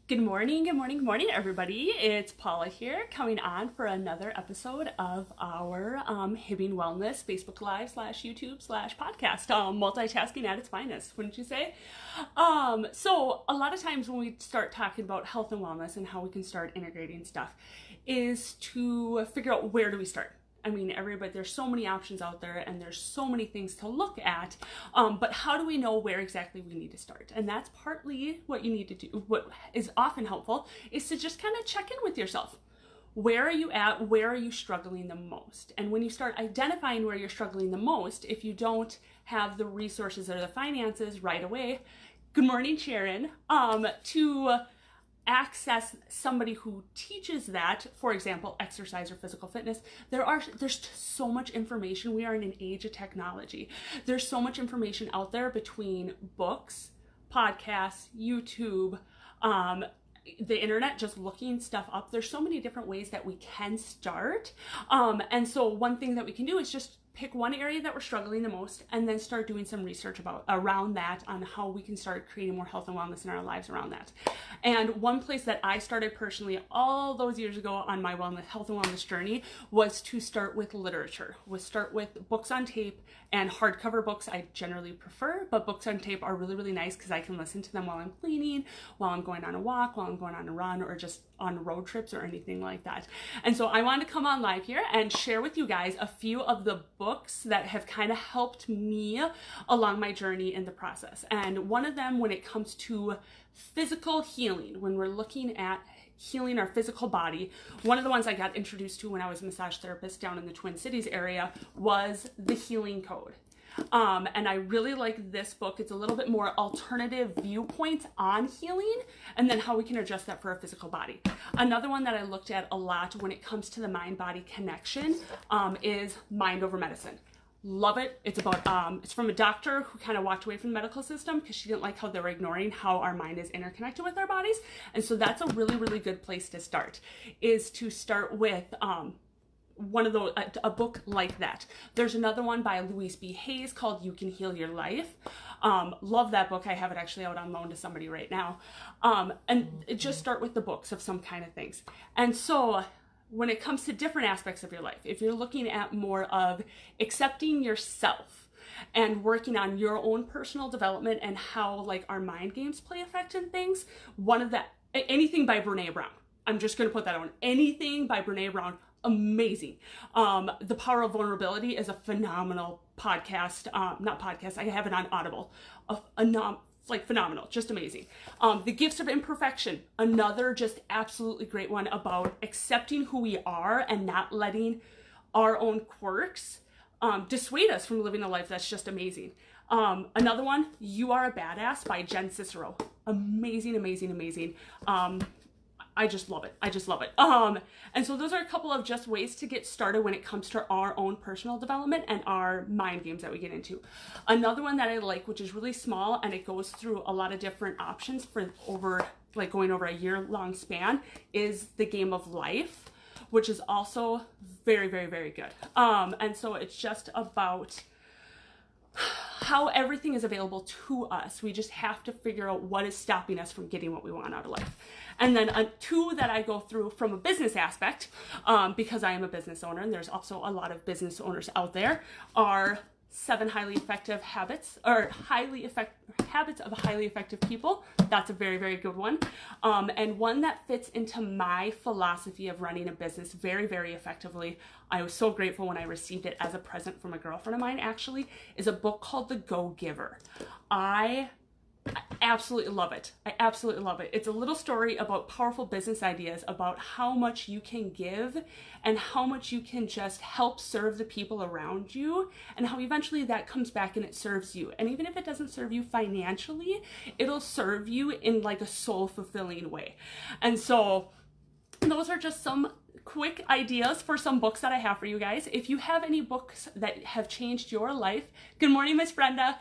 Good morning, good morning, good morning, everybody. It's Paula here, coming on for another episode of our Hibbing Wellness Facebook Live / YouTube / podcast. Multitasking at its finest, wouldn't you say? So a lot of times when we start talking about health and wellness and how we can start integrating stuff is to figure out where do we start. I mean, there's so many options out there and there's so many things to look at, but how do we know where exactly we need to start? And that's partly what you need to do. What is often helpful is to just kind of check in with yourself. Where are you at? Where are you struggling the most? And when you start identifying where you're struggling the most, if you don't have the resources or the finances right away, good morning, Sharon, to access somebody who teaches that, for example, exercise or physical fitness, there's so much information. We are in an age of technology. There's so much information out there between books, podcasts, YouTube, the internet, just looking stuff up. There's so many different ways that we can start. And so one thing that we can do is just pick one area that we're struggling the most and then start doing some research around that on how we can start creating more health and wellness in our lives around that. And one place that I started personally all those years ago on my health and wellness journey was to start with literature, start with books on tape and hardcover books I generally prefer, but books on tape are really, really nice because I can listen to them while I'm cleaning, while I'm going on a walk, while I'm going on a run, or just on road trips or anything like that. And so I wanted to come on live here and share with you guys a few of the books that have kind of helped me along my journey in the process. And one of them, when it comes to physical healing, when we're looking at healing our physical body, one of the ones I got introduced to when I was a massage therapist down in the Twin Cities area was The Healing Code. And I really like this book. It's a little bit more alternative viewpoints on healing and then how we can adjust that for our physical body. Another one that I looked at a lot when it comes to the mind-body connection is Mind Over Medicine. Love it. It's about, it's from a doctor who kind of walked away from the medical system because she didn't like how they were ignoring how our mind is interconnected with our bodies. And so that's a really, really good place to start, is to start with, a book like that. There's another one by Louise B. Hayes called You Can Heal Your Life. Love that book. I have it actually out on loan to somebody right now. And just start with the books of some kind of things. And so when it comes to different aspects of your life, if you're looking at more of accepting yourself and working on your own personal development and how like our mind games play effect in things, anything by Brene Brown. I'm just going to put that on. Anything by Brene Brown. Amazing. The Power of Vulnerability is a phenomenal podcast. Not podcast. I have it on Audible. Phenomenal. Just amazing. The Gifts of Imperfection. Another just absolutely great one about accepting who we are and not letting our own quirks dissuade us from living a life that's just amazing. Another one, You Are a Badass by Jen Cicero. Amazing, amazing, amazing. I just love it. And so those are a couple of just ways to get started when it comes to our own personal development and our mind games that we get into. Another one that I like, which is really small and it goes through a lot of different options for going over a year-long span, is The Game of Life, which is also very, very, very good. And so it's just about how everything is available to us. We just have to figure out what is stopping us from getting what we want out of life. And then two that I go through from a business aspect, because I am a business owner and there's also a lot of business owners out there, are 7 Habits of Highly Effective People. That's a very, very good one. And one that fits into my philosophy of running a business very, very effectively. I was so grateful when I received it as a present from a girlfriend of mine, actually, is a book called The Go-Giver. I absolutely love it. It's a little story about powerful business ideas, about how much you can give and how much you can just help serve the people around you, and how eventually that comes back and it serves you. And even if it doesn't serve you financially, it'll serve you in like a soul fulfilling way. And so those are just some quick ideas for some books that I have for you guys. If you have any books that have changed your life, good morning, Miss Brenda.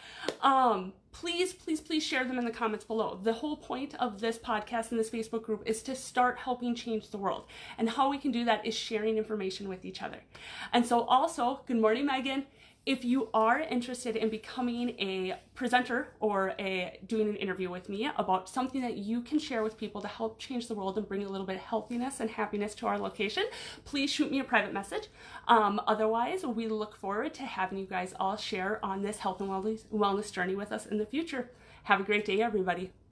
Please share them in the comments below. The whole point of this podcast and this Facebook group is to start helping change the world. And how we can do that is sharing information with each other. And so also, good morning, Megan. If you are interested in becoming a presenter or doing an interview with me about something that you can share with people to help change the world and bring a little bit of healthiness and happiness to our location, please shoot me a private message. Otherwise, we look forward to having you guys all share on this health and wellness journey with us in the future. Have a great day, everybody.